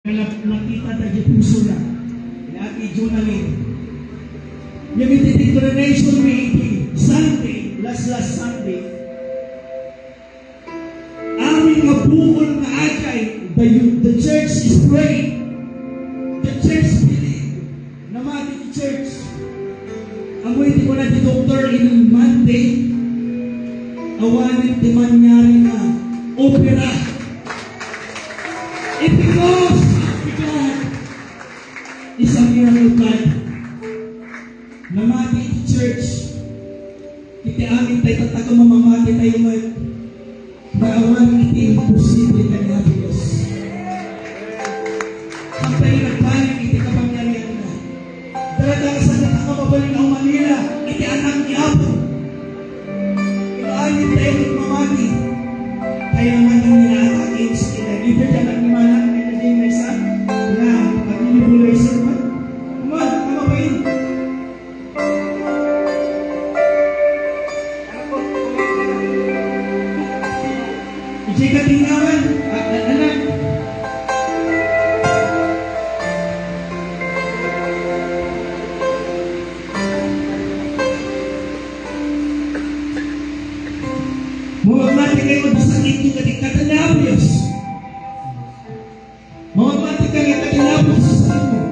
nakita tayo puso na. Inati journaling. Yung declaration may Sunday, last Sunday. Aming mabukol na agay, the church is praying. The church believe. Namati the church. Ang waiting ko na di Dr. in Monday, awanin di manyari na opera. It because God is a miracle God. Namati the church. Kita amin tayo tataka mamamati tayo maawan iti imposible kanya Diyos. Ang tayo nagpaling iti kapangyarihan na. Daradang sa nakamabaling ang Manila, iti anak ni Apo. Inaanin tayo nagmamati. Kaya naman ang nilatakin sa kinagibig ka ng imanan ay naging may isa na pag-inibulay sa naman. Naman, kamabayin. Ijay katingawan, anak. Mamamati kayo magbasakit yung katinabiyos. Mamamati kayo katinabiyos sa saan mo.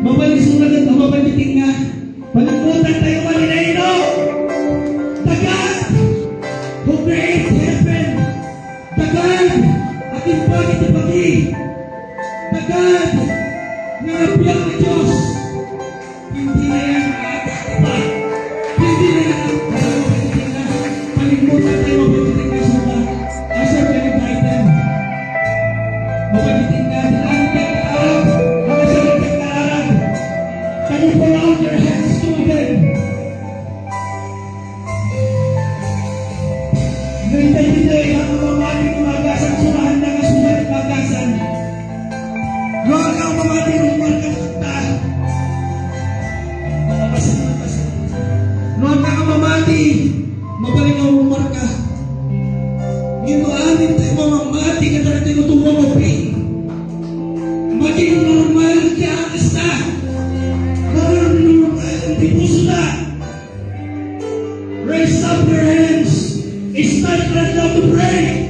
Mabalisunod at mabaliting nga. Panagutan tayo malinayno. Dagat who creates heaven. Dagat ating pagitipagi. Dagat na nabiyang na Diyos. Hindi na yan makakatipa. Hindi na yan palimutan tayo mabaliting na siya. Asal ka nag-item. Mabaliting na ang pagkaarap. Ang asal ang pagkaarap. Can you pull out your hands to heaven? Hintay-hintay ang mamamaling umagasan. Surahan na nga sulat magasan. Noon ang mamaling umarkakta. Mabasan. Noon ang mamaling mabaling ang umarka. Ginuanin tayo mamamati ka na tayo tumawapi. Maging normal ka ang isa. Normal ang tipuso na. Raise up your hands. It's not right now to pray.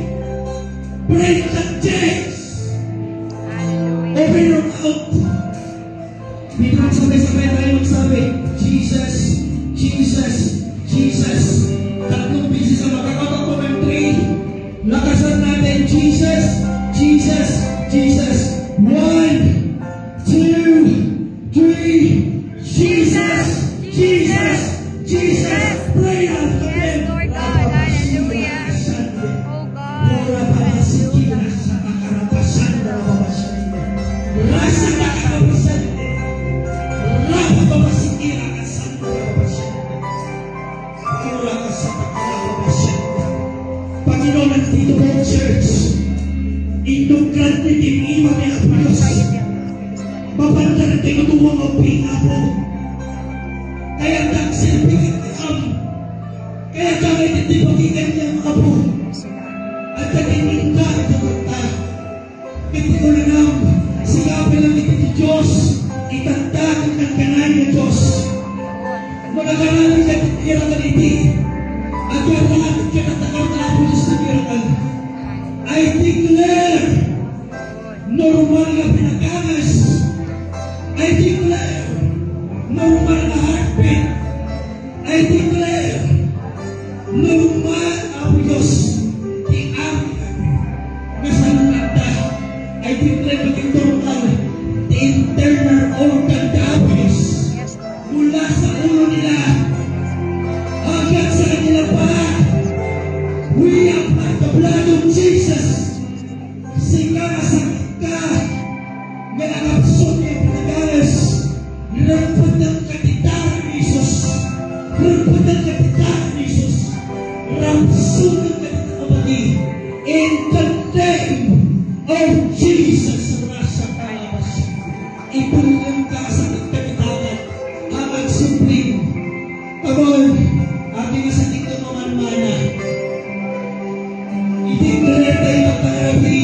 Break the chains. Open your mouth. Biglang sabay-sabay tayo magsabi, Jesus, Jesus, Jesus. Tatlong bisis na makakapak ko ng 3. Lakasan natin, Jesus, Jesus, Jesus. 1, 2, 3. Jesus, Jesus, Jesus. Pray out to Him. Lord God, hallelujah. Oh God, hallelujah. Rasa nakakabasan. Rasa babasikira ka sa nakabasan. Pagkira ka sa nakabasan. Panginoon, nandito po ang church. Indugkan nitin ima ni Apios. Babanda na tayo tuwang ang pinga po. Kaya nagsilpingin ni Am. Kaya kami titipagigan niya mga po. At naging ka at kumanta. Hindi ko na lang, sigapin lang iti Diyos. Itagdagan ng kanay na Diyos. Magagaralan niya titirakan iti. At yung mga titirakan na pulis na tirakan. I declare normal na pinaganas. I declare normal na heartbeat. I declare normal ang Diyos. Di amin. Masalunanda. I declare maging normal. The internal organ diabetes. Mula sa ulo nila hanggang sa kanila pa. We apply the blood of Jesus. Sika nasakit ka. May nakapsok niya pinagalas. Rampad ng katitaran ni Jesus. Rampad ng katitaran ni Jesus. Rampsok ng katitaran ni in the name of Jesus. Rasa kalabas. Ipulang ka sa katitaran. Amang supreme. Come on. Aking sakit na mamanmana. Hindi ko na tayo magkarabi.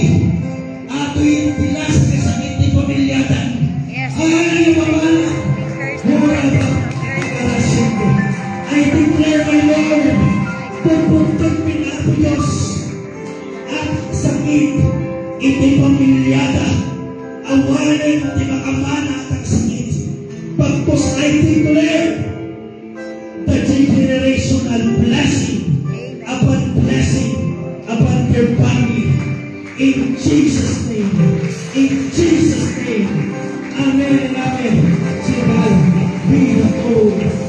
Ato'y tilas ka sa hindi pamilyatan. Yes. Ay, mawala. I declare, my Lord, pupuntag pinapo Diyos at sakit, hindi pamilyada, awanan at makamana at ang sakit. Pagpos, I declare the generational blessing upon their family. In Jesus' name. In Jesus' name. Amen and amen. Say, God, be the Lord.